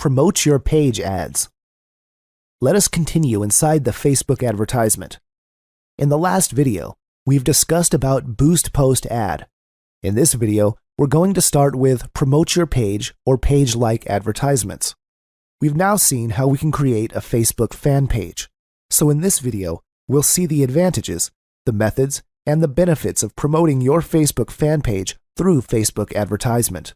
Promote Your Page ads. Let us continue inside the Facebook advertisement. In the last video, we've discussed about Boost Post ad. In this video, we're going to start with Promote Your Page or page-like advertisements. We've now seen how we can create a Facebook fan page. So in this video, we'll see the advantages, the methods, and the benefits of promoting your Facebook fan page through Facebook advertisement.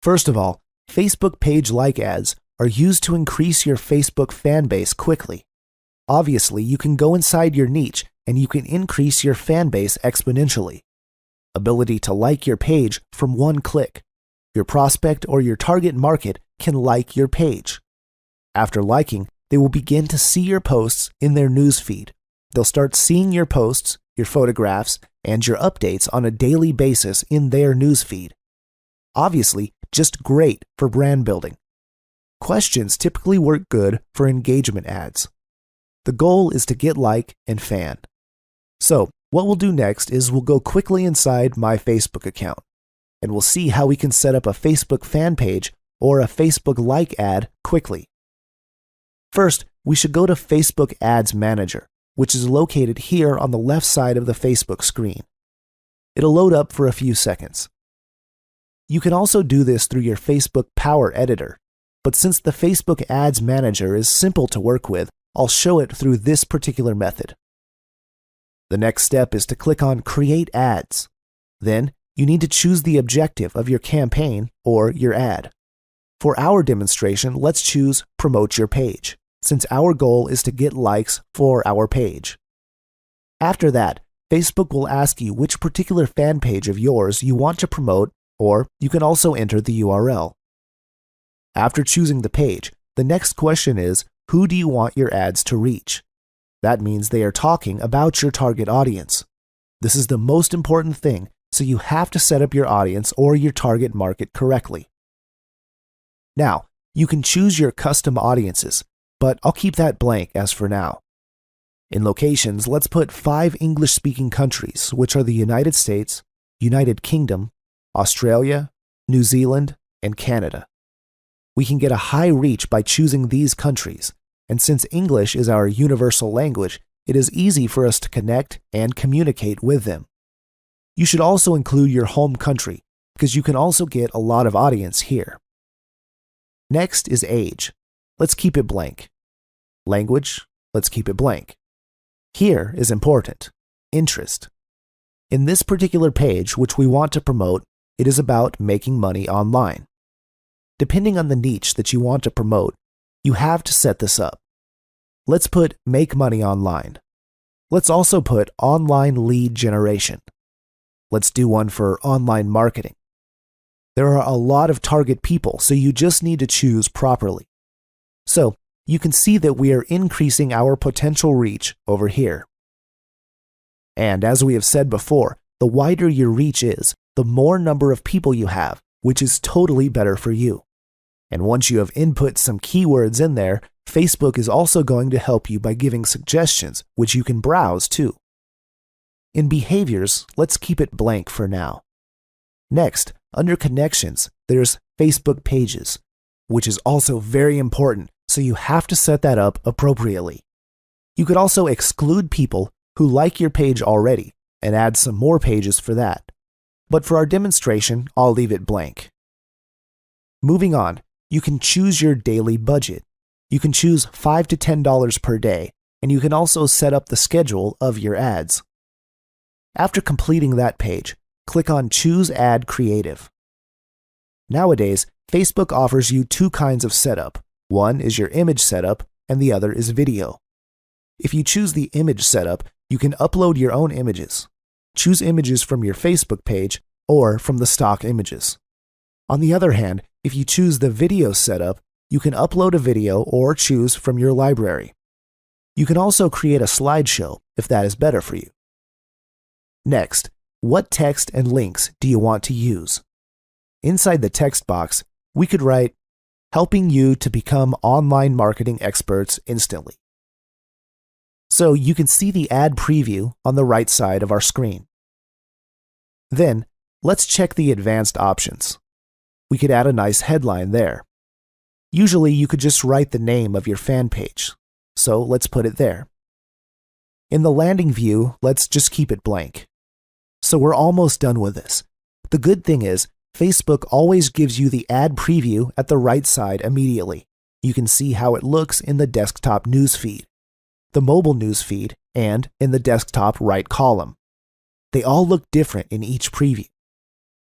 First of all, Facebook page-like ads are used to increase your Facebook fan base quickly. Obviously, you can go inside your niche and you can increase your fan base exponentially. Ability to like your page from one click. Your prospect or your target market can like your page. After liking, they will begin to see your posts in their newsfeed. They'll start seeing your posts, your photographs, and your updates on a daily basis in their newsfeed. Obviously, just great for brand building. Questions typically work good for engagement ads. The goal is to get like and fan. So, what we'll do next is we'll go quickly inside my Facebook account, and we'll see how we can set up a Facebook fan page or a Facebook like ad quickly. First, we should go to Facebook Ads Manager, which is located here on the left side of the Facebook screen. It'll load up for a few seconds. You can also do this through your Facebook Power Editor, but since the Facebook Ads Manager is simple to work with, I'll show it through this particular method. The next step is to click on Create Ads. Then, you need to choose the objective of your campaign or your ad. For our demonstration, let's choose Promote Your Page, since our goal is to get likes for our page. After that, Facebook will ask you which particular fan page of yours you want to promote, or you can also enter the URL. After choosing the page, the next question is, who do you want your ads to reach? That means they are talking about your target audience. This is the most important thing, so you have to set up your audience or your target market correctly. Now, you can choose your custom audiences, but I'll keep that blank as for now. In locations, let's put 5 English-speaking countries, which are the United States, United Kingdom, Australia, New Zealand, and Canada. We can get a high reach by choosing these countries, and since English is our universal language, it is easy for us to connect and communicate with them. You should also include your home country, because you can also get a lot of audience here. Next is age. Let's keep it blank. Language, let's keep it blank. Here is important. Interest. In this particular page, which we want to promote, it is about making money online. Depending on the niche that you want to promote, you have to set this up. Let's put Make Money Online. Let's also put Online Lead Generation. Let's do one for Online Marketing. There are a lot of target people, so you just need to choose properly. So, you can see that we are increasing our potential reach over here. And as we have said before, the wider your reach is, the more number of people you have, which is totally better for you. And once you have input some keywords in there, Facebook is also going to help you by giving suggestions, which you can browse too. In behaviors, let's keep it blank for now. Next, under connections, there's Facebook Pages, which is also very important, so you have to set that up appropriately. You could also exclude people who like your page already and add some more pages for that. But for our demonstration, I'll leave it blank. Moving on, you can choose your daily budget. You can choose $5 to $10 per day, and you can also set up the schedule of your ads. After completing that page, click on Choose Ad Creative. Nowadays, Facebook offers you 2 kinds of setup. One is your image setup, and the other is video. If you choose the image setup, you can upload your own images. Choose images from your Facebook page or from the stock images. On the other hand, if you choose the video setup, you can upload a video or choose from your library. You can also create a slideshow if that is better for you. Next, what text and links do you want to use? Inside the text box, we could write, helping you to become online marketing experts instantly. So you can see the ad preview on the right side of our screen. Then, let's check the advanced options. We could add a nice headline there. Usually you could just write the name of your fan page, so let's put it there. In the landing view, let's just keep it blank. So we're almost done with this. The good thing is, Facebook always gives you the ad preview at the right side immediately. You can see how it looks in the desktop newsfeed, the mobile newsfeed, and in the desktop right column. They all look different in each preview.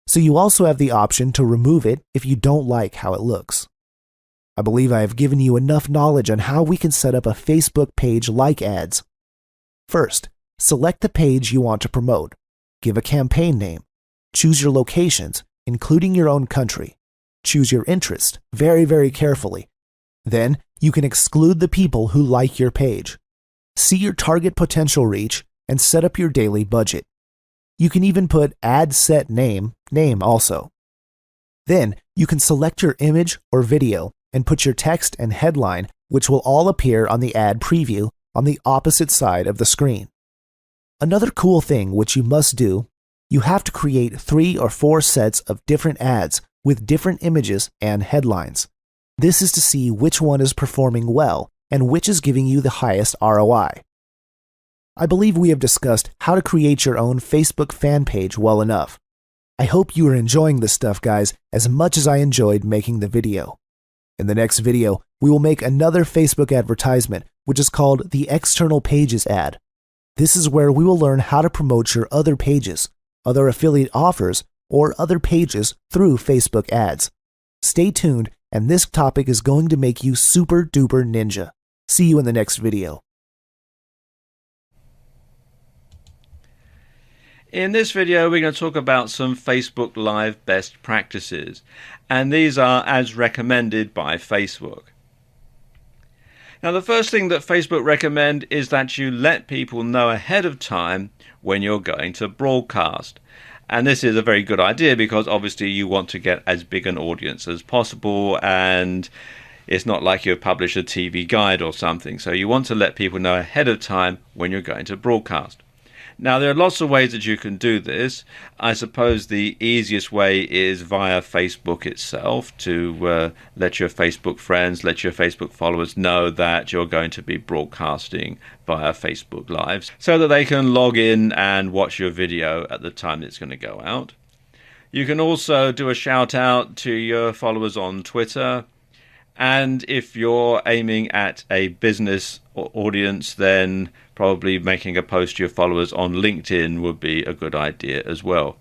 So you also have the option to remove it if you don't like how it looks. I believe I have given you enough knowledge on how we can set up a Facebook page like ads. First, select the page you want to promote. Give a campaign name. Choose your locations, including your own country. Choose your interest very, very carefully. Then, you can exclude the people who like your page. See your target potential reach and set up your daily budget. You can even put ad set name also. Then, you can select your image or video and put your text and headline, which will all appear on the ad preview on the opposite side of the screen. Another cool thing which you must do, you have to create 3 or 4 sets of different ads with different images and headlines. This is to see which one is performing well and which is giving you the highest ROI. I believe we have discussed how to create your own Facebook fan page well enough. I hope you are enjoying this stuff, guys, as much as I enjoyed making the video. In the next video, we will make another Facebook advertisement, which is called the External Pages ad. This is where we will learn how to promote your other pages, other affiliate offers, or other pages through Facebook ads. Stay tuned, and this topic is going to make you super duper ninja. See you in the next video. In this video, we're going to talk about some Facebook Live best practices, and these are as recommended by Facebook. Now, the first thing that Facebook recommend is that you let people know ahead of time when you're going to broadcast. And this is a very good idea because obviously you want to get as big an audience as possible, and it's not like you publish a TV guide or something. So you want to let people know ahead of time when you're going to broadcast. Now, there are lots of ways that you can do this. I suppose the easiest way is via Facebook itself, to let your Facebook friends, let your Facebook followers know that you're going to be broadcasting via Facebook Live so that they can log in and watch your video at the time it's going to go out. You can also do a shout out to your followers on Twitter. And if you're aiming at a business audience, then probably making a post to your followers on LinkedIn would be a good idea as well.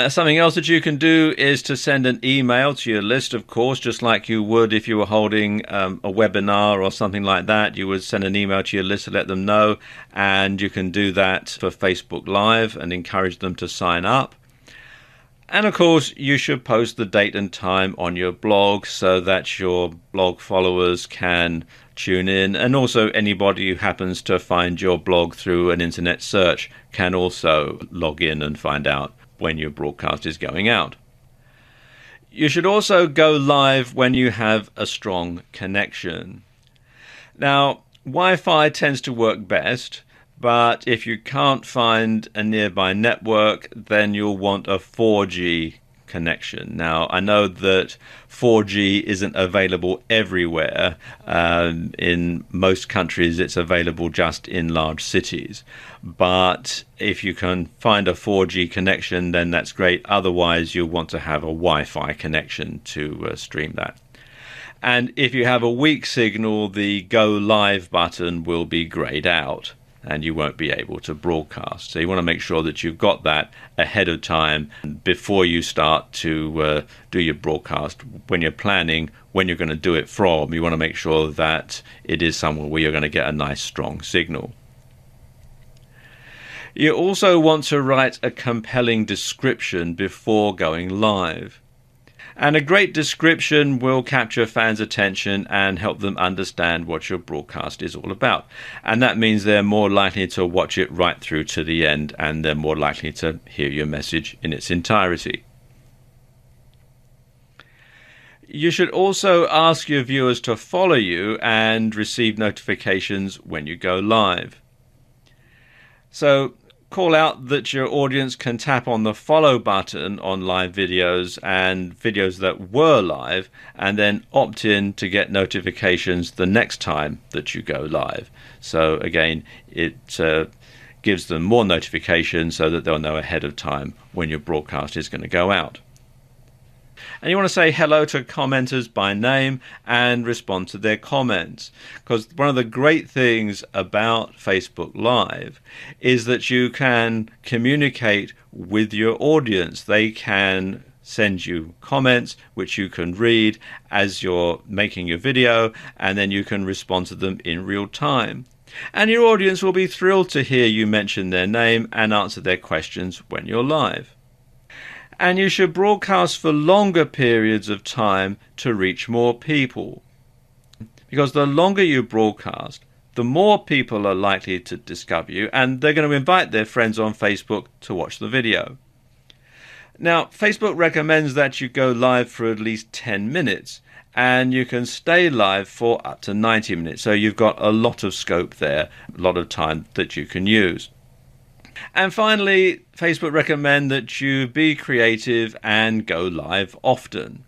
Something else that you can do is to send an email to your list, of course, just like you would if you were holding a webinar or something like that. You would send an email to your list to let them know, and you can do that for Facebook Live and encourage them to sign up. And of course, you should post the date and time on your blog so that your blog followers can tune in. And also anybody who happens to find your blog through an internet search can also log in and find out when your broadcast is going out. You should also go live when you have a strong connection. Now, Wi-Fi tends to work best. But if you can't find a nearby network, then you'll want a 4G connection. Now, I know that 4G isn't available everywhere. In most countries, it's available just in large cities. But if you can find a 4G connection, then that's great. Otherwise, you'll want to have a Wi-Fi connection to stream that. And if you have a weak signal, the Go Live button will be grayed out, and you won't be able to broadcast. So you want to make sure that you've got that ahead of time before you start to do your broadcast. When you're planning when you're going to do it from, you want to make sure that it is somewhere where you're going to get a nice strong signal. You also want to write a compelling description before going live. And a great description will capture fans' attention and help them understand what your broadcast is all about. And that means they're more likely to watch it right through to the end, and they're more likely to hear your message in its entirety. You should also ask your viewers to follow you and receive notifications when you go live. So call out that your audience can tap on the follow button on live videos and videos that were live, and then opt in to get notifications the next time that you go live. So again, it gives them more notifications so that they'll know ahead of time when your broadcast is going to go out. And you want to say hello to commenters by name and respond to their comments. Because one of the great things about Facebook Live is that you can communicate with your audience. They can send you comments which you can read as you're making your video, and then you can respond to them in real time. And your audience will be thrilled to hear you mention their name and answer their questions when you're live. And you should broadcast for longer periods of time to reach more people. Because the longer you broadcast, the more people are likely to discover you, and they're going to invite their friends on Facebook to watch the video. Now, Facebook recommends that you go live for at least 10 minutes, and you can stay live for up to 90 minutes. So you've got a lot of scope there, a lot of time that you can use. And finally, Facebook recommend that you be creative and go live often.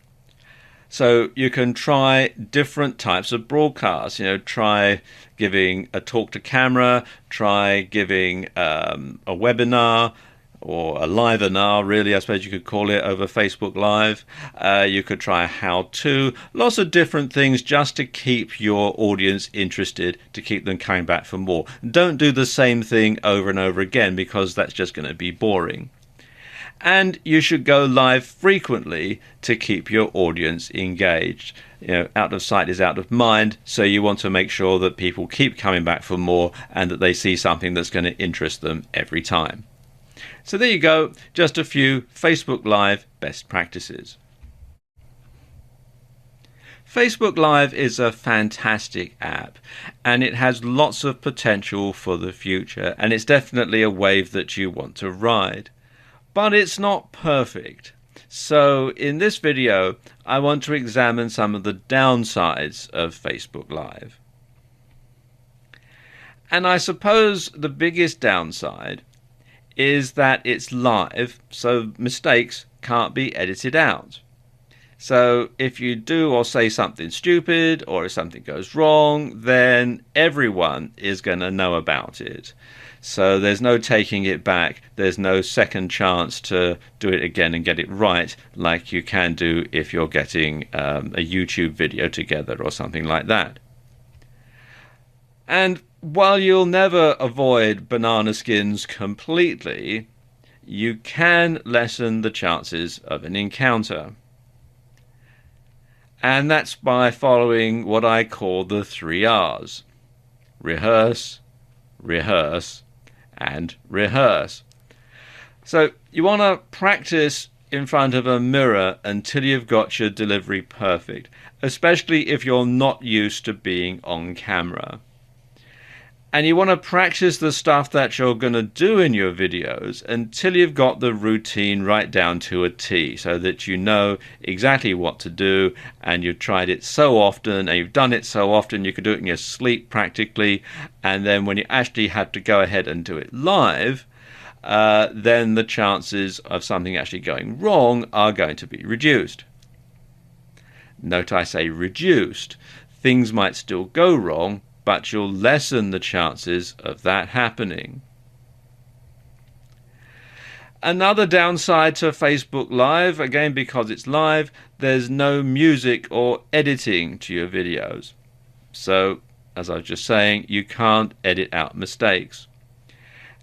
So you can try different types of broadcasts. Try giving a talk to camera, try giving a webinar, or a live-inar, really, I suppose you could call it, over Facebook Live. You could try a how-to, lots of different things just to keep your audience interested, to keep them coming back for more. Don't do the same thing over and over again, because that's just going to be boring. And you should go live frequently to keep your audience engaged. Out of sight is out of mind, so you want to make sure that people keep coming back for more and that they see something that's going to interest them every time. So there you go, just a few Facebook Live best practices. Facebook Live is a fantastic app, and it has lots of potential for the future, and it's definitely a wave that you want to ride. But it's not perfect. So in this video, I want to examine some of the downsides of Facebook Live. And I suppose the biggest downside is that it's live, so mistakes can't be edited out. So if you do or say something stupid, or if something goes wrong, then everyone is going to know about it. So there's no taking it back. There's no second chance to do it again and get it right, like you can do if you're getting a YouTube video together or something like that. And while you'll never avoid banana skins completely, you can lessen the chances of an encounter. And that's by following what I call the 3 R's. Rehearse, rehearse, and rehearse. So you want to practice in front of a mirror until you've got your delivery perfect, especially if you're not used to being on camera. And you want to practice the stuff that you're going to do in your videos until you've got the routine right down to a T, so that you know exactly what to do, and you've tried it so often and you've done it so often you could do it in your sleep practically, and then when you actually have to go ahead and do it live, then the chances of something actually going wrong are going to be reduced. Note I say reduced. Things might still go wrong, but you'll lessen the chances of that happening. Another downside to Facebook Live, again because it's live, there's no music or editing to your videos. So, as I was just saying, you can't edit out mistakes.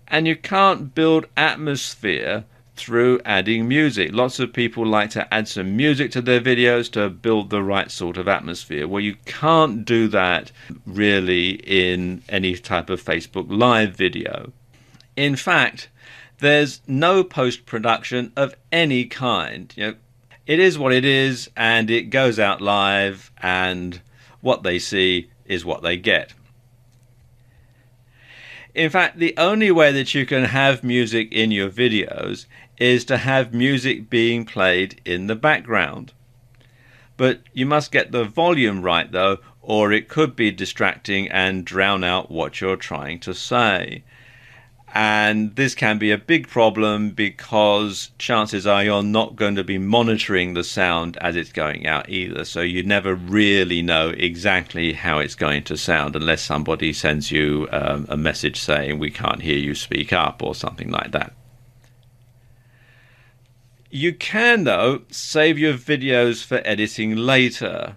And you can't build atmosphere through adding music. Lots of people like to add some music to their videos to build the right sort of atmosphere. Well, you can't do that really in any type of Facebook Live video. In fact, there's no post-production of any kind. It is what it is, and it goes out live, and what they see is what they get. In fact, the only way that you can have music in your videos is to have music being played in the background. But you must get the volume right though, or it could be distracting and drown out what you're trying to say. And this can be a big problem because chances are you're not going to be monitoring the sound as it's going out either. So you never really know exactly how it's going to sound unless somebody sends you a message saying we can't hear you, speak up, or something like that. You can, though, save your videos for editing later.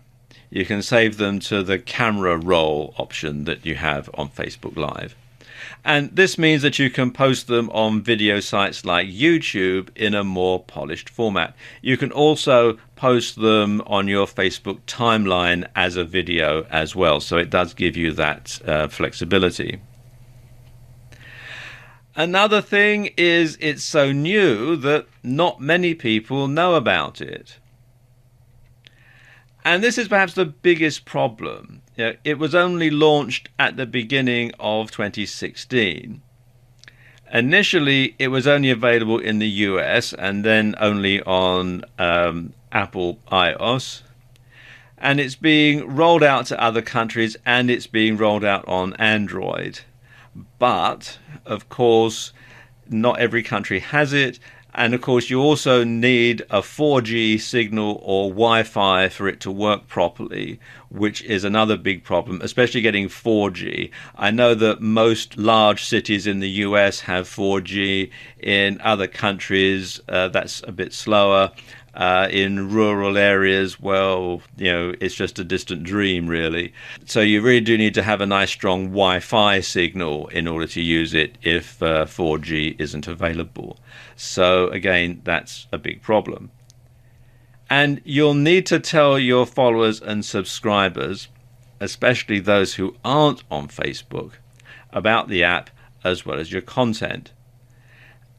You can save them to the camera roll option that you have on Facebook Live. And this means that you can post them on video sites like YouTube in a more polished format. You can also post them on your Facebook timeline as a video as well. So it does give you that flexibility. Another thing is it's so new that not many people know about it. And this is perhaps the biggest problem. It was only launched at the beginning of 2016. Initially, it was only available in the US and then only on Apple iOS. And it's being rolled out to other countries and it's being rolled out on Android. But, of course, not every country has it. And of course, you also need a 4G signal or Wi-Fi for it to work properly, which is another big problem, especially getting 4G. I know that most large cities in the US have 4G. In other countries, that's a bit slower. In rural areas, well, it's just a distant dream, really. So you really do need to have a nice strong Wi-Fi signal in order to use it if 4G isn't available. So again, that's a big problem. And you'll need to tell your followers and subscribers, especially those who aren't on Facebook, about the app as well as your content.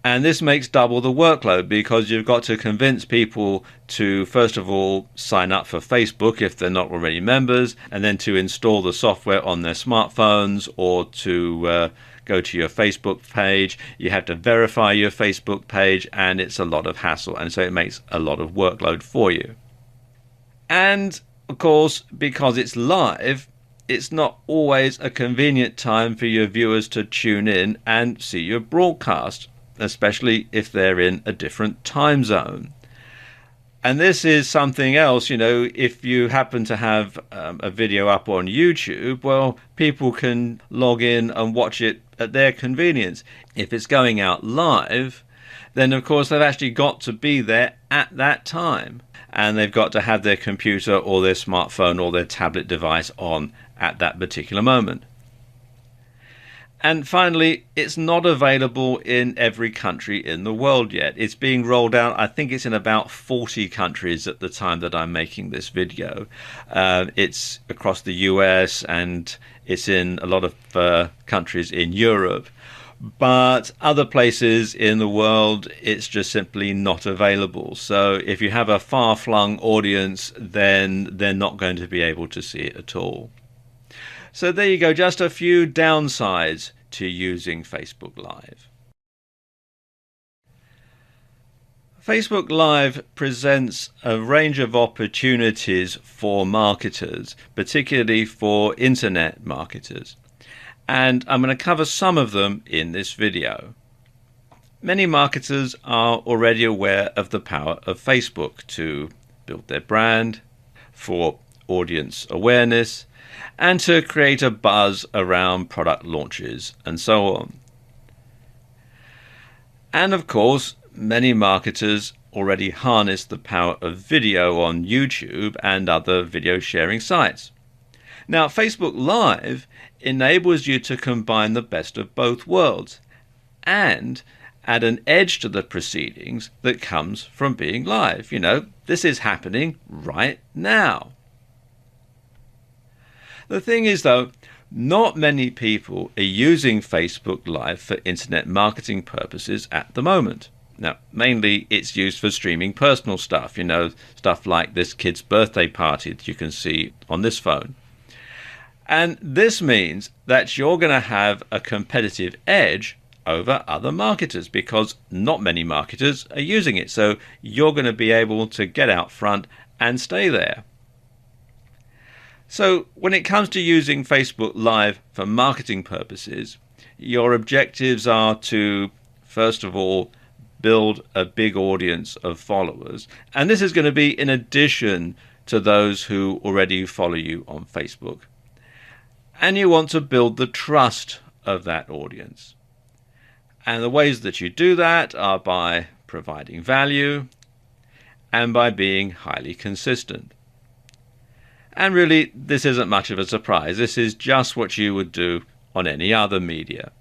And this makes double the workload because you've got to convince people to, first of all, sign up for Facebook if they're not already members, and then to install the software on their smartphones or to go to your Facebook page. You have to verify your Facebook page, and it's a lot of hassle. And so it makes a lot of workload for you. And, of course, because it's live, it's not always a convenient time for your viewers to tune in and see your broadcast, especially if they're in a different time zone. And this is something else, if you happen to have a video up on YouTube, well, people can log in and watch it at their convenience. If it's going out live, then of course they've actually got to be there at that time. And they've got to have their computer or their smartphone or their tablet device on at that particular moment. And finally, it's not available in every country in the world yet. It's being rolled out, I think it's in about 40 countries at the time that I'm making this video. It's across the US and it's in a lot of countries in Europe. But other places in the world, it's just simply not available. So if you have a far-flung audience, then they're not going to be able to see it at all. So there you go, just a few downsides to using Facebook Live. Facebook Live presents a range of opportunities for marketers, particularly for internet marketers. And I'm going to cover some of them in this video. Many marketers are already aware of the power of Facebook to build their brand, for audience awareness, and to create a buzz around product launches and so on. And of course, many marketers already harness the power of video on YouTube and other video sharing sites. Now, Facebook Live enables you to combine the best of both worlds and add an edge to the proceedings that comes from being live. This is happening right now. The thing is, though, not many people are using Facebook Live for internet marketing purposes at the moment. Now, mainly it's used for streaming personal stuff, stuff like this kid's birthday party that you can see on this phone. And this means that you're going to have a competitive edge over other marketers because not many marketers are using it. So you're going to be able to get out front and stay there. So when it comes to using Facebook Live for marketing purposes, your objectives are to, first of all, build a big audience of followers. And this is going to be in addition to those who already follow you on Facebook. And you want to build the trust of that audience. And the ways that you do that are by providing value and by being highly consistent. And really, this isn't much of a surprise. This is just what you would do on any other media.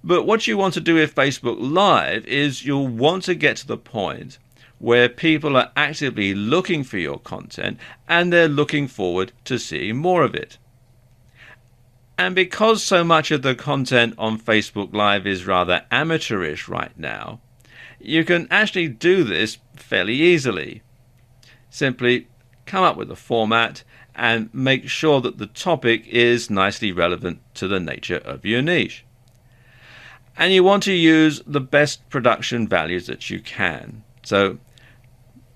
But what you want to do with Facebook Live is you'll want to get to the point where people are actively looking for your content and they're looking forward to seeing more of it. And because so much of the content on Facebook Live is rather amateurish right now, you can actually do this fairly easily. Simply come up with a format and make sure that the topic is nicely relevant to the nature of your niche. And you want to use the best production values that you can. So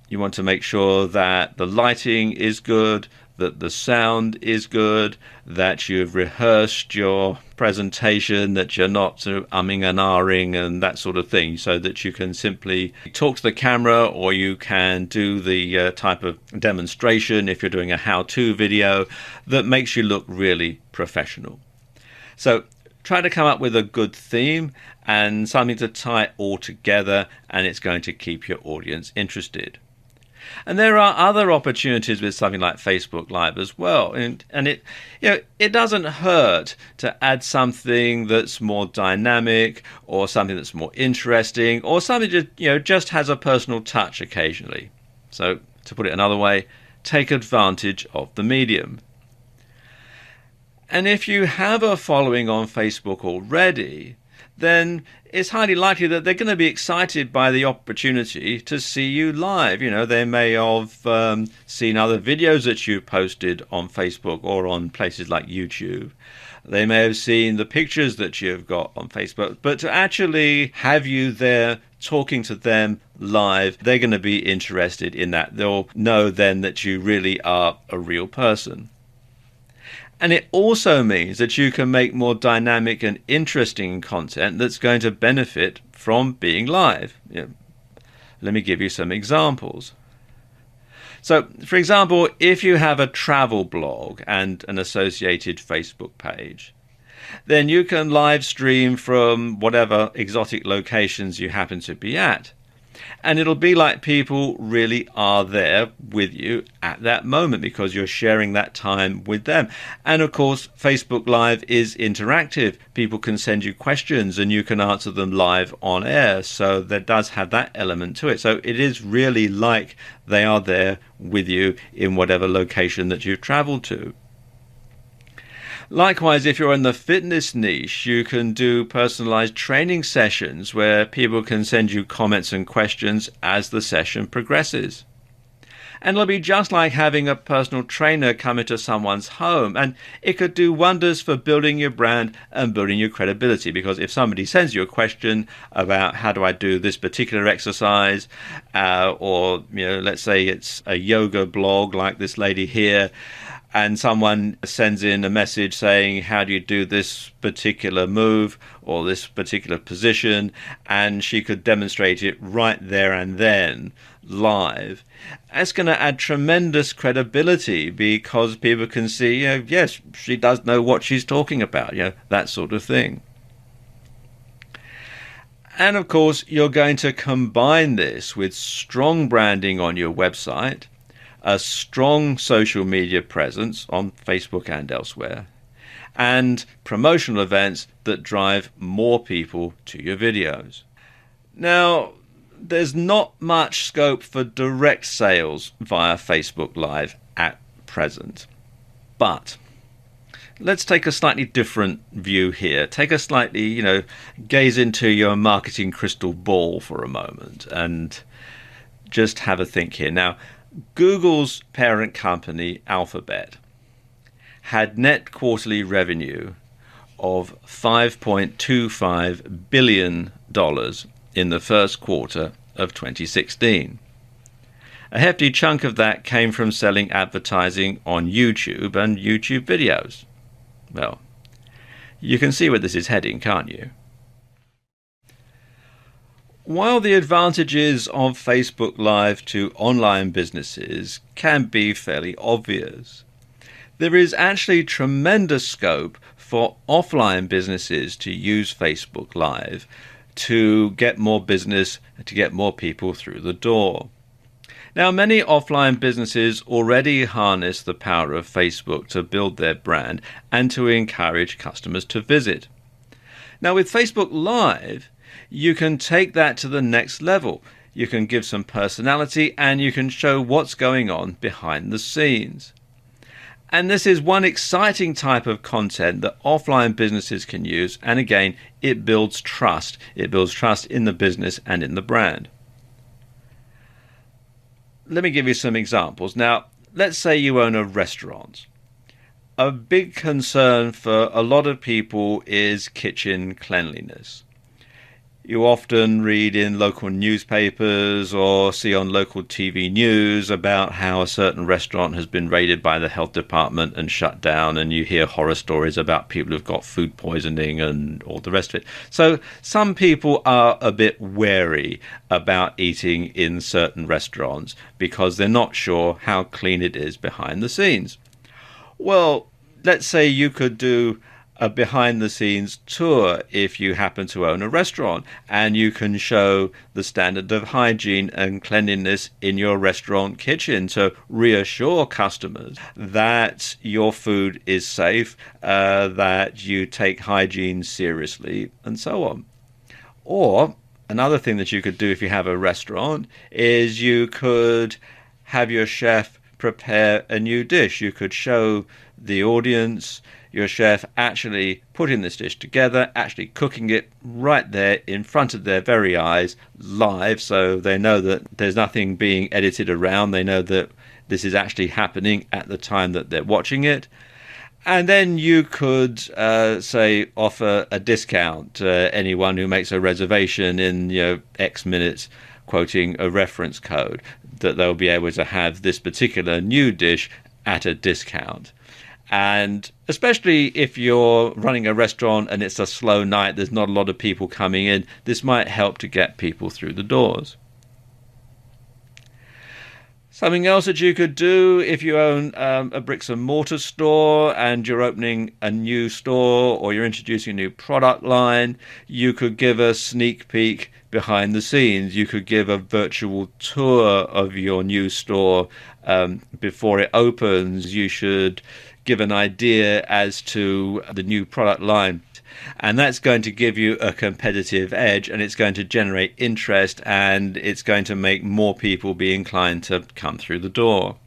you want to make sure that the lighting is good, that the sound is good, that you've rehearsed your presentation, that you're not sort of umming and ahhing and that sort of thing, so that you can simply talk to the camera, or you can do the type of demonstration if you're doing a how-to video that makes you look really professional. So try to come up with a good theme and something to tie it all together, and it's going to keep your audience interested. And there are other opportunities with something like Facebook Live as well. And it doesn't hurt to add something that's more dynamic, or something that's more interesting, or something that just has a personal touch occasionally. So to put it another way, take advantage of the medium. And if you have a following on Facebook already, then it's highly likely that they're going to be excited by the opportunity to see you live. They may have seen other videos that you posted on Facebook or on places like YouTube. They may have seen the pictures that you've got on Facebook. But to actually have you there talking to them live, they're going to be interested in that. They'll know then that you really are a real person. And it also means that you can make more dynamic and interesting content that's going to benefit from being live. Let me give you some examples. So, for example, if you have a travel blog and an associated Facebook page, then you can live stream from whatever exotic locations you happen to be at. And it'll be like people really are there with you at that moment, because you're sharing that time with them. And of course, Facebook Live is interactive. People can send you questions and you can answer them live on air. So there does have that element to it. So it is really like they are there with you in whatever location that you've traveled to. Likewise, if you're in the fitness niche, you can do personalized training sessions where people can send you comments and questions as the session progresses. And it'll be just like having a personal trainer come into someone's home, and it could do wonders for building your brand and building your credibility, because if somebody sends you a question about how do I do this particular exercise, or let's say it's a yoga blog like this lady here, and someone sends in a message saying, how do you do this particular move or this particular position? And she could demonstrate it right there and then live. It's going to add tremendous credibility, because people can see, yes, she does know what she's talking about, that sort of thing. And of course, you're going to combine this with strong branding on your website, a strong social media presence on Facebook and elsewhere, and promotional events that drive more people to your videos. Now, there's not much scope for direct sales via Facebook Live at present, but let's take a slightly different view here. Take a slightly, gaze into your marketing crystal ball for a moment and just have a think here. Now, Google's parent company, Alphabet, had net quarterly revenue of $5.25 billion in the first quarter of 2016. A hefty chunk of that came from selling advertising on YouTube and YouTube videos. Well, You can see where this is heading, can't you? While the advantages of Facebook Live to online businesses can be fairly obvious, there is actually tremendous scope for offline businesses to use Facebook Live to get more business, to get more people through the door. Now, many offline businesses already harness the power of Facebook to build their brand and to encourage customers to visit. Now, with Facebook Live, you can take that to the next level. You can give some personality and you can show what's going on behind the scenes. And this is one exciting type of content that offline businesses can use. And again, it builds trust. It builds trust in the business and in the brand. Let me give you some examples. Now, let's say you own a restaurant. A big concern for a lot of people is kitchen cleanliness. You often read in local newspapers or see on local TV news about how a certain restaurant has been raided by the health department and shut down, and you hear horror stories about people who've got food poisoning and all the rest of it. So some people are a bit wary about eating in certain restaurants because they're not sure how clean it is behind the scenes. Well, let's say you could do a behind-the-scenes tour if you happen to own a restaurant, and you can show the standard of hygiene and cleanliness in your restaurant kitchen to reassure customers that your food is safe, that you take hygiene seriously, and so on. Or another thing that you could do if you have a restaurant is you could have your chef prepare a new dish. You could show the audience your chef actually putting this dish together, actually cooking it right there in front of their very eyes, live, so they know that there's nothing being edited around. They know that this is actually happening at the time that they're watching it. And then you could, say, offer a discount to anyone who makes a reservation in X minutes, quoting a reference code, that they'll be able to have this particular new dish at a discount. And especially if you're running a restaurant and it's a slow night, there's not a lot of people coming in, this might help to get people through the doors. Something else that you could do if you own a bricks and mortar store and you're opening a new store or you're introducing a new product line, you could give a sneak peek behind the scenes. You could give a virtual tour of your new store before it opens. You should give an idea as to the new product line. And that's going to give you a competitive edge, and it's going to generate interest, and it's going to make more people be inclined to come through the door.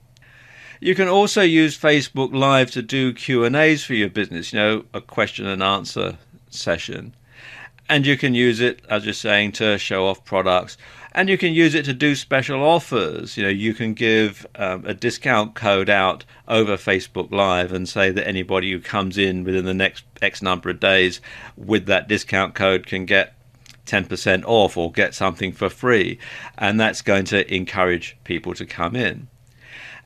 You can also use Facebook Live to do Q&As for your business, a question and answer session. And you can use it, as you're saying, to show off products. And you can use it to do special offers. You can give a discount code out over Facebook Live and say that anybody who comes in within the next X number of days with that discount code can get 10% off or get something for free. And that's going to encourage people to come in.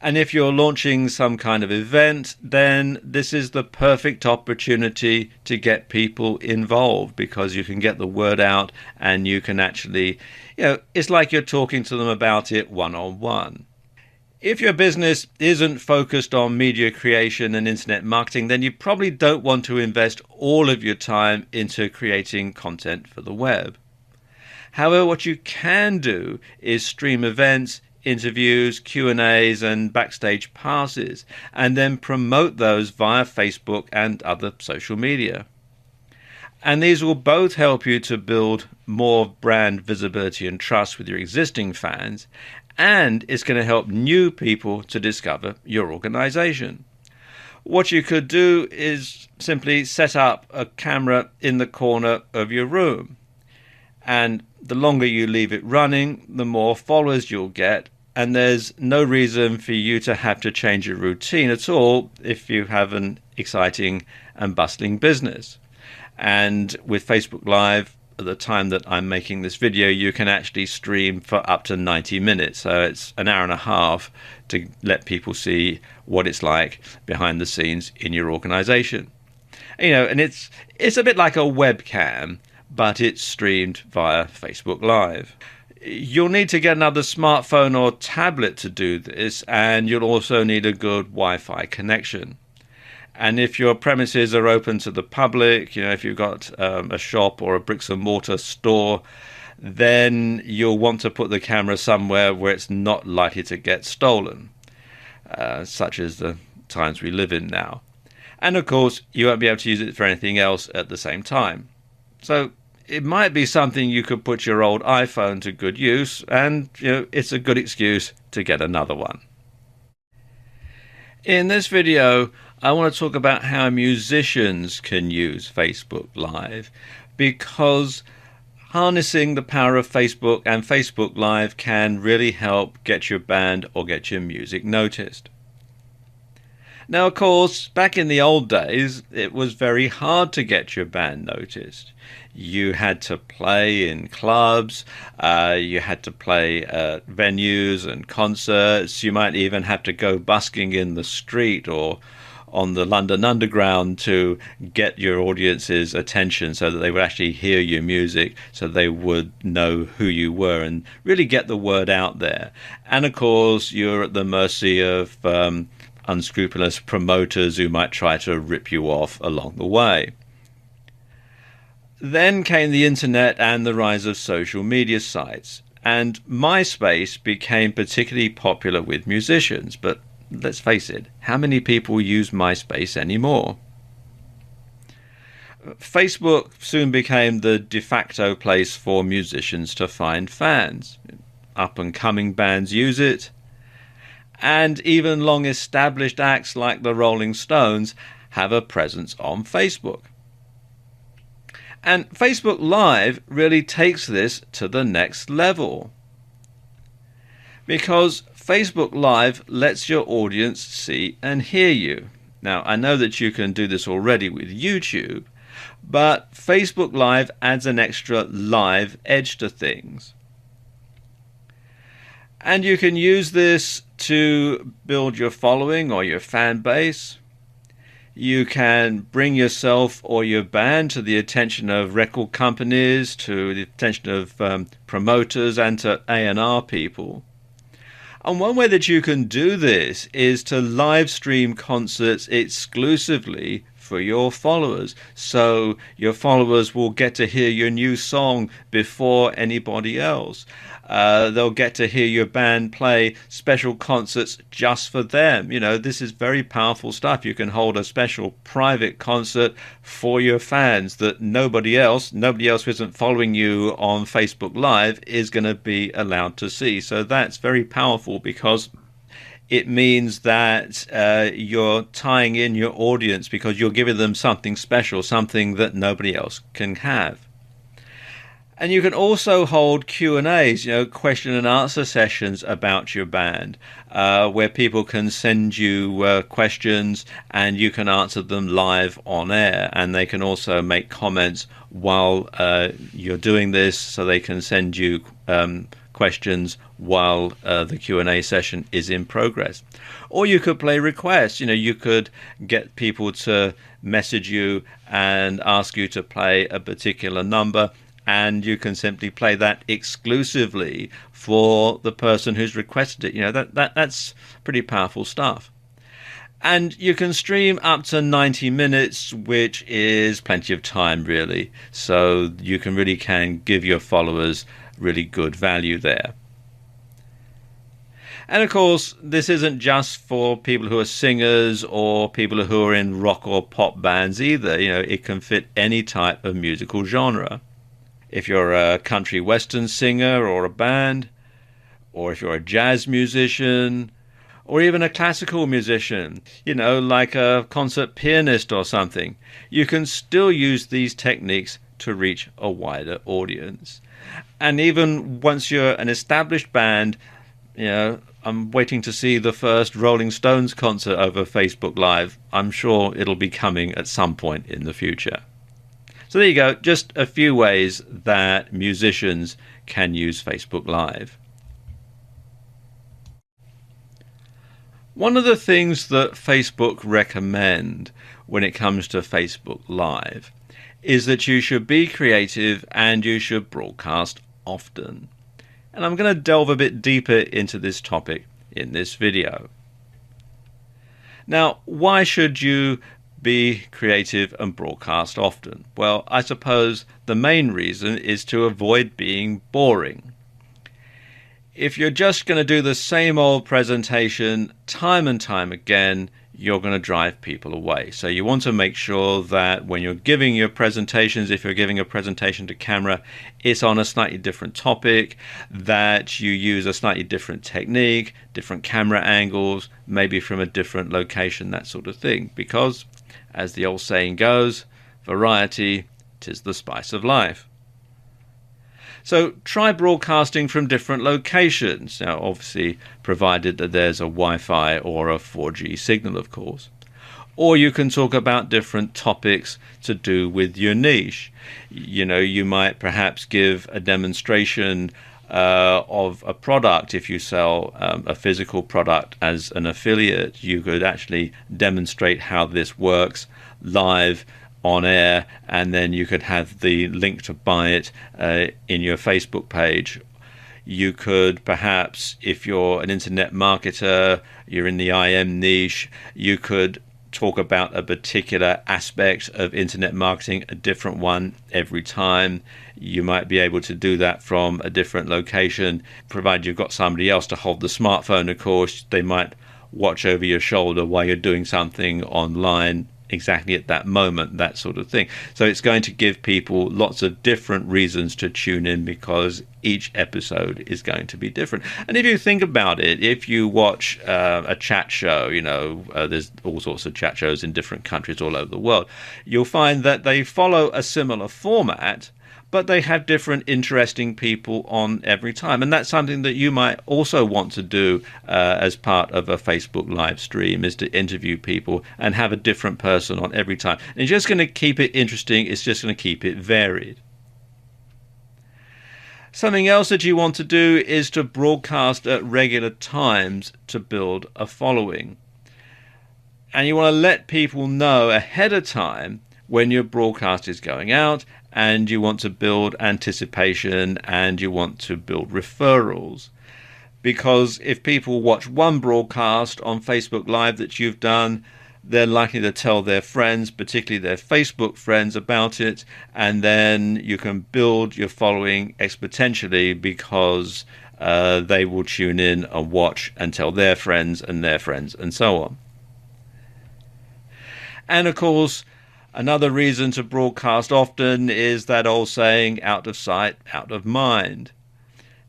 And if you're launching some kind of event, then this is the perfect opportunity to get people involved, because you can get the word out and you can actually, it's like you're talking to them about it one-on-one. If your business isn't focused on media creation and internet marketing, then you probably don't want to invest all of your time into creating content for the web. However, what you can do is stream events, interviews, Q&As and backstage passes, and then promote those via Facebook and other social media. And these will both help you to build more brand visibility and trust with your existing fans, and it's going to help new people to discover your organization. What you could do is simply set up a camera in the corner of your room, and the longer you leave it running, the more followers you'll get, and there's no reason for you to have to change your routine at all if you have an exciting and bustling business. And with Facebook Live, at the time that I'm making this video, you can actually stream for up to 90 minutes. So it's an hour and a half to let people see what it's like behind the scenes in your organization. And it's a bit like a webcam, but it's streamed via Facebook Live. You'll need to get another smartphone or tablet to do this, and you'll also need a good Wi-Fi connection. And if your premises are open to the public, if you've got a shop or a bricks and mortar store, then you'll want to put the camera somewhere where it's not likely to get stolen, such as the times we live in now. And of course, you won't be able to use it for anything else at the same time. So it might be something you could put your old iPhone to good use, and it's a good excuse to get another one. In this video, I want to talk about how musicians can use Facebook Live, because harnessing the power of Facebook and Facebook Live can really help get your band or get your music noticed. Now, of course, back in the old days, it was very hard to get your band noticed. You had to play in clubs, you had to play at venues and concerts, you might even have to go busking in the street or on the London Underground to get your audience's attention so that they would actually hear your music, so they would know who you were and really get the word out there. And of course, you're at the mercy of unscrupulous promoters who might try to rip you off along the way. Then came the internet and the rise of social media sites, and MySpace became particularly popular with musicians. But let's face it, how many people use MySpace anymore? Facebook soon became the de facto place for musicians to find fans. Up-and-coming bands use it, and even long-established acts like the Rolling Stones have a presence on Facebook. And Facebook Live really takes this to the next level, because Facebook Live lets your audience see and hear you. Now, I know that you can do this already with YouTube, but Facebook Live adds an extra live edge to things. And you can use this to build your following or your fan base. You can bring yourself or your band to the attention of record companies, to the attention of promoters, and to A&R people. And one way that you can do this is to live stream concerts exclusively for your followers. So your followers will get to hear your new song before anybody else. They'll get to hear your band play special concerts just for them. This is very powerful stuff. You can hold a special private concert for your fans that nobody else who isn't following you on Facebook Live is going to be allowed to see. So that's very powerful, because it means that you're tying in your audience, because you're giving them something special, something that nobody else can have. And you can also hold Q&As, question and answer sessions about your band, where people can send you questions and you can answer them live on air. And they can also make comments while you're doing this, so they can send you questions while the Q&A session is in progress. Or you could play requests. You could get people to message you and ask you to play a particular number, and you can simply play that exclusively for the person who's requested it. That's pretty powerful stuff. And you can stream up to 90 minutes, which is plenty of time, really. So you can give your followers really good value there. And of course, this isn't just for people who are singers or people who are in rock or pop bands either. It can fit any type of musical genre. If you're a country western singer or a band, or if you're a jazz musician, or even a classical musician, like a concert pianist or something, you can still use these techniques to reach a wider audience. And even once you're an established band, I'm waiting to see the first Rolling Stones concert over Facebook Live. I'm sure it'll be coming at some point in the future. So there you go, just a few ways that musicians can use Facebook Live. One of the things that Facebook recommend when it comes to Facebook Live is that you should be creative and you should broadcast often. And I'm going to delve a bit deeper into this topic in this video. Now, why should you be creative and broadcast often? Well, I suppose the main reason is to avoid being boring. If you're just going to do the same old presentation time and time again, you're going to drive people away. So you want to make sure that when you're giving your presentations, if you're giving a presentation to camera, it's on a slightly different topic, that you use a slightly different technique, different camera angles, maybe from a different location, that sort of thing. Because, as the old saying goes, variety 'tis the spice of life. So try broadcasting from different locations. Now, obviously, provided that there's a Wi-Fi or a 4G signal, of course. Or you can talk about different topics to do with your niche. You know, you might perhaps give a demonstration of a product. If you sell a physical product as an affiliate, you could actually demonstrate how this works live on air, and then you could have the link to buy it in your Facebook page. You could perhaps, if you're an internet marketer, you're in the IM niche, you could talk about a particular aspect of internet marketing, a different one every time. You might be able to do that from a different location, provided you've got somebody else to hold the smartphone. Of course, they might watch over your shoulder while you're doing something online exactly at that moment, that sort of thing. So it's going to give people lots of different reasons to tune in, because each episode is going to be different. And if you think about it, if you watch a chat show, there's all sorts of chat shows in different countries all over the world, you'll find that they follow a similar format, but they have different interesting people on every time. And that's something that you might also want to do as part of a Facebook live stream, is to interview people and have a different person on every time. And it's just going to keep it interesting. It's just going to keep it varied. Something else that you want to do is to broadcast at regular times to build a following. And you want to let people know ahead of time when your broadcast is going out, and you want to build anticipation and you want to build referrals. Because if people watch one broadcast on Facebook Live that you've done, they're likely to tell their friends, particularly their Facebook friends, about it, and then you can build your following exponentially, because they will tune in and watch and tell their friends and so on. And of course, another reason to broadcast often is that old saying, out of sight, out of mind.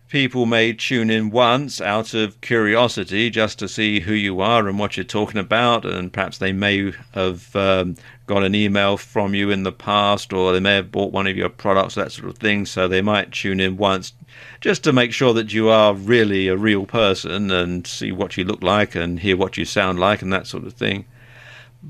People may tune in once out of curiosity just to see who you are and what you're talking about, and perhaps they may have got an email from you in the past, or they may have bought one of your products, that sort of thing, so they might tune in once just to make sure that you are really a real person and see what you look like and hear what you sound like and that sort of thing.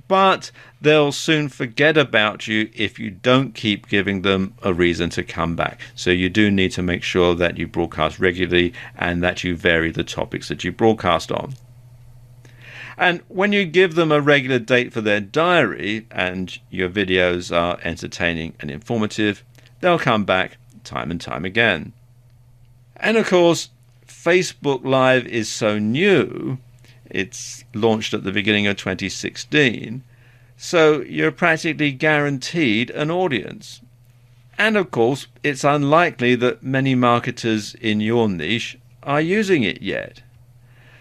But they'll soon forget about you if you don't keep giving them a reason to come back. So you do need to make sure that you broadcast regularly and that you vary the topics that you broadcast on. And when you give them a regular date for their diary and your videos are entertaining and informative, they'll come back time and time again. And of course, Facebook Live is so new. It's launched at the beginning of 2016, so you're practically guaranteed an audience. And of course, it's unlikely that many marketers in your niche are using it yet.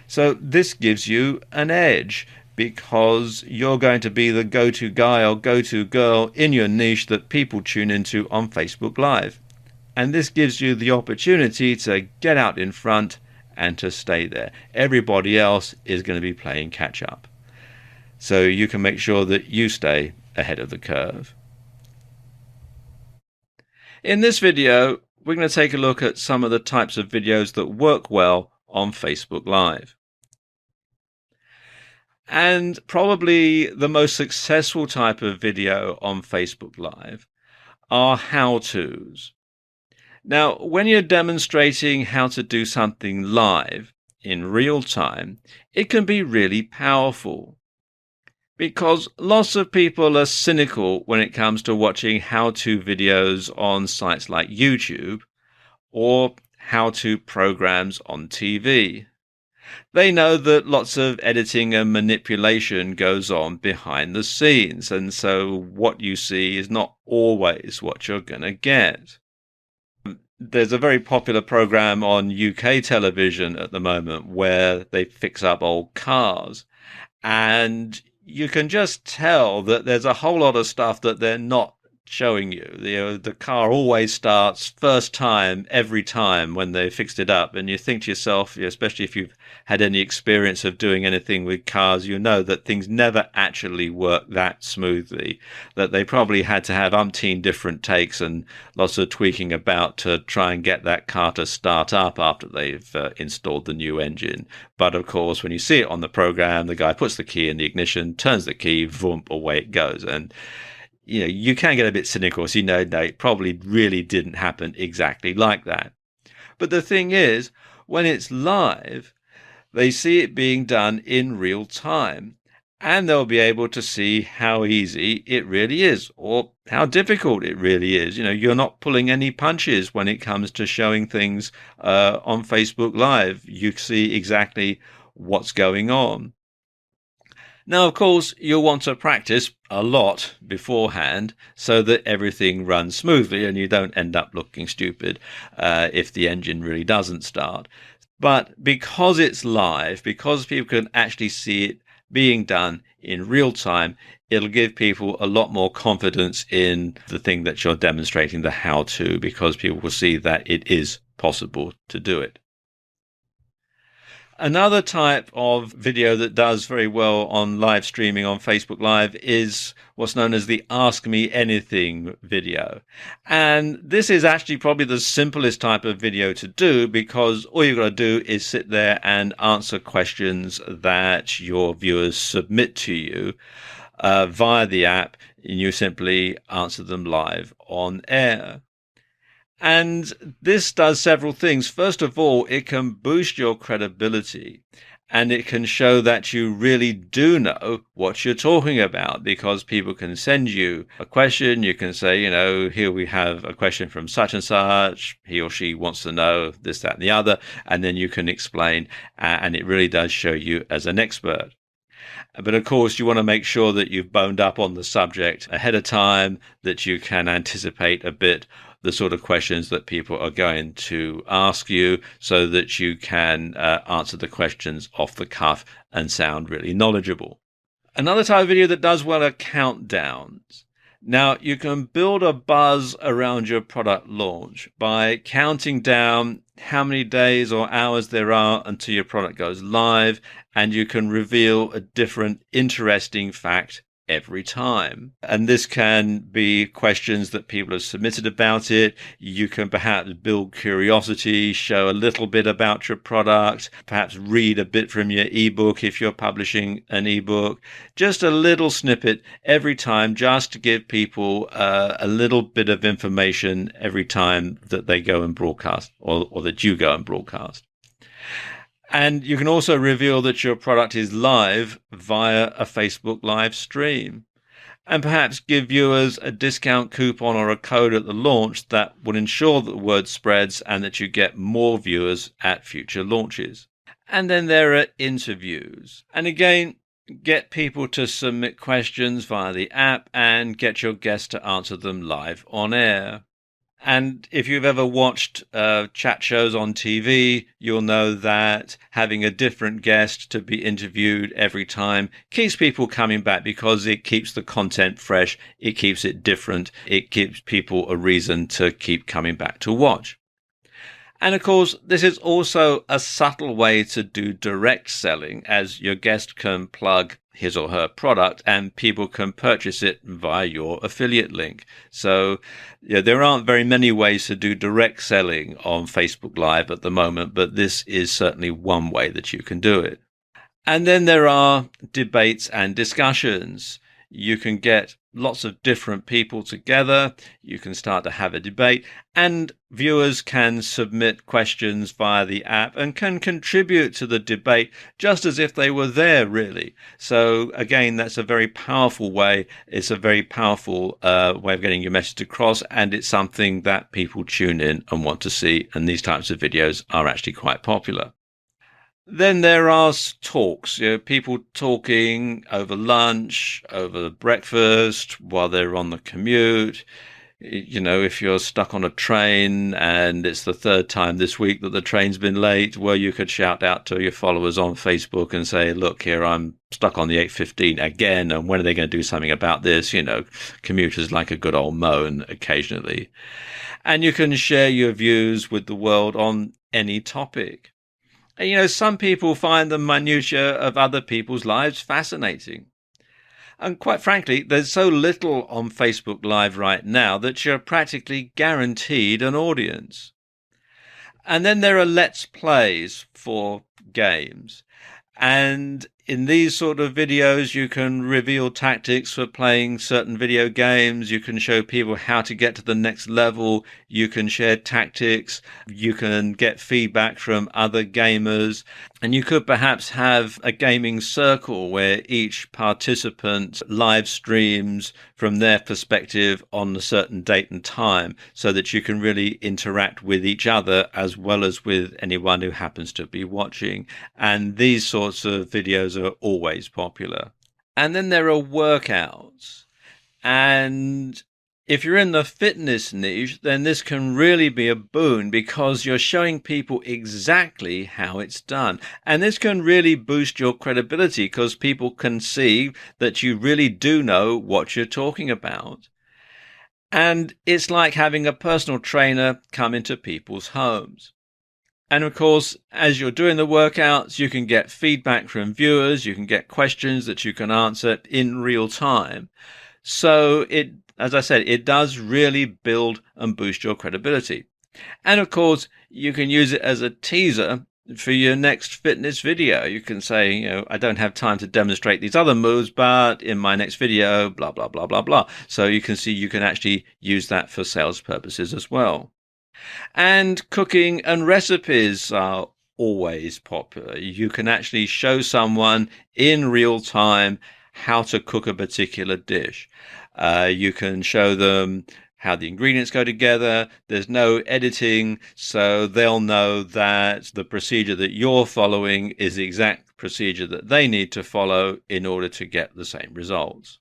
So this gives you an edge, because you're going to be the go-to guy or go-to girl in your niche that people tune into on Facebook Live. And this gives you the opportunity to get out in front and to stay there. Everybody else is going to be playing catch up. So you can make sure that you stay ahead of the curve. In this video, we're going to take a look at some of the types of videos that work well on Facebook Live. And probably the most successful type of video on Facebook Live are how-tos. Now, when you're demonstrating how to do something live, in real time, it can be really powerful. Because lots of people are cynical when it comes to watching how-to videos on sites like YouTube or how-to programs on TV. They know that lots of editing and manipulation goes on behind the scenes, and so what you see is not always what you're going to get. There's a very popular program on UK television at the moment where they fix up old cars, and you can just tell that there's a whole lot of stuff that they're not showing you. The car always starts first time every time when they fixed it up, and you think to yourself, especially if you've had any experience of doing anything with cars, you know that things never actually work that smoothly, that they probably had to have umpteen different takes and lots of tweaking about to try and get that car to start up after they've installed the new engine. But of course, when you see it on the program, the guy puts the key in the ignition, turns the key, boom, away it goes. And you can get a bit cynical, so no, it probably really didn't happen exactly like that. But the thing is, when it's live, they see it being done in real time, and they'll be able to see how easy it really is, or how difficult it really is. You're not pulling any punches when it comes to showing things on Facebook Live. You see exactly what's going on. Now, of course, you'll want to practice a lot beforehand so that everything runs smoothly and you don't end up looking stupid if the engine really doesn't start. But because it's live, because people can actually see it being done in real time, it'll give people a lot more confidence in the thing that you're demonstrating, the how-to, because people will see that it is possible to do it. Another type of video that does very well on live streaming on Facebook Live is what's known as the Ask Me Anything video. And this is actually probably the simplest type of video to do, because all you've got to do is sit there and answer questions that your viewers submit to you via the app, and you simply answer them live on air. And this does several things. First of all, it can boost your credibility, and it can show that you really do know what you're talking about, because people can send you a question. You can say, here we have a question from such and such. He or she wants to know this, that, and the other. And then you can explain, and it really does show you as an expert. But of course, you want to make sure that you've boned up on the subject ahead of time, that you can anticipate a bit the sort of questions that people are going to ask you, so that you can answer the questions off the cuff and sound really knowledgeable. Another type of video that does well are countdowns. Now, you can build a buzz around your product launch by counting down how many days or hours there are until your product goes live, and you can reveal a different interesting fact every time. And this can be questions that people have submitted about it. You can perhaps build curiosity, show a little bit about your product, perhaps read a bit from your ebook if you're publishing an ebook. Just a little snippet every time, just to give people a little bit of information every time that they go and broadcast, or that you go and broadcast. And you can also reveal that your product is live via a Facebook live stream, and perhaps give viewers a discount coupon or a code at the launch that will ensure that the word spreads and that you get more viewers at future launches. And then there are interviews. And again, get people to submit questions via the app and get your guests to answer them live on air. And if you've ever watched chat shows on TV, you'll know that having a different guest to be interviewed every time keeps people coming back, because it keeps the content fresh, it keeps it different, it gives people a reason to keep coming back to watch. And of course, this is also a subtle way to do direct selling, as your guest can plug his or her product and people can purchase it via your affiliate link. So there aren't very many ways to do direct selling on Facebook Live at the moment, but this is certainly one way that you can do it. And then there are debates and discussions. You can get lots of different people together. You can start to have a debate, and viewers can submit questions via the app and can contribute to the debate just as if they were there, really. So again, that's a very powerful way. It's a very powerful way of getting your message across, and it's something that people tune in and want to see, and these types of videos are actually quite popular. Then there are talks, people talking over lunch, over breakfast, while they're on the commute. If you're stuck on a train and it's the third time this week that the train's been late, well, you could shout out to your followers on Facebook and say, look, here, I'm stuck on the 8:15 again, and when are they going to do something about this? Commuters like a good old moan occasionally. And you can share your views with the world on any topic. Some people find the minutiae of other people's lives fascinating. And quite frankly, there's so little on Facebook Live right now that you're practically guaranteed an audience. And then there are Let's Plays for games. And in these sort of videos, you can reveal tactics for playing certain video games. You can show people how to get to the next level. You can share tactics. You can get feedback from other gamers. And you could perhaps have a gaming circle where each participant live streams from their perspective on a certain date and time, so that you can really interact with each other as well as with anyone who happens to be watching. And these sorts of videos are always popular. And then there are workouts. And if you're in the fitness niche, then this can really be a boon, because you're showing people exactly how it's done. And this can really boost your credibility, because people can see that you really do know what you're talking about. And it's like having a personal trainer come into people's homes. And of course, as you're doing the workouts, you can get feedback from viewers. You can get questions that you can answer in real time. So as I said, it does really build and boost your credibility. And of course, you can use it as a teaser for your next fitness video. You can say, I don't have time to demonstrate these other moves, but in my next video, blah, blah, blah, blah, blah. So you can see you can actually use that for sales purposes as well. And cooking and recipes are always popular. You can actually show someone in real time how to cook a particular dish. You can show them how the ingredients go together. There's no editing, so they'll know that the procedure that you're following is the exact procedure that they need to follow in order to get the same results.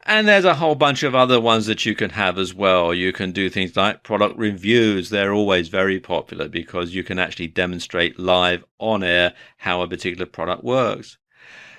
And there's a whole bunch of other ones that you can have as well. You can do things like product reviews. They're always very popular because you can actually demonstrate live on air how a particular product works.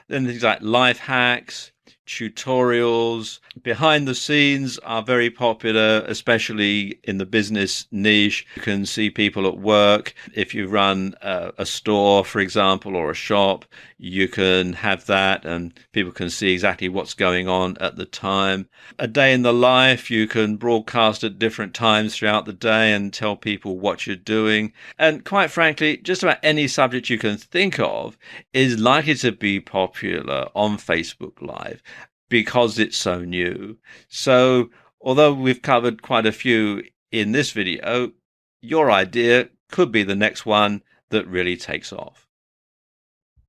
Then things like life hacks, tutorials, behind the scenes are very popular, especially in the business niche. You can see people at work. If you run a store, for example, or a shop, you can have that and people can see exactly what's going on at the time. A day in the life, you can broadcast at different times throughout the day and tell people what you're doing. And quite frankly, just about any subject you can think of is likely to be popular on Facebook Live, because it's so new. So although we've covered quite a few in this video, your idea could be the next one that really takes off.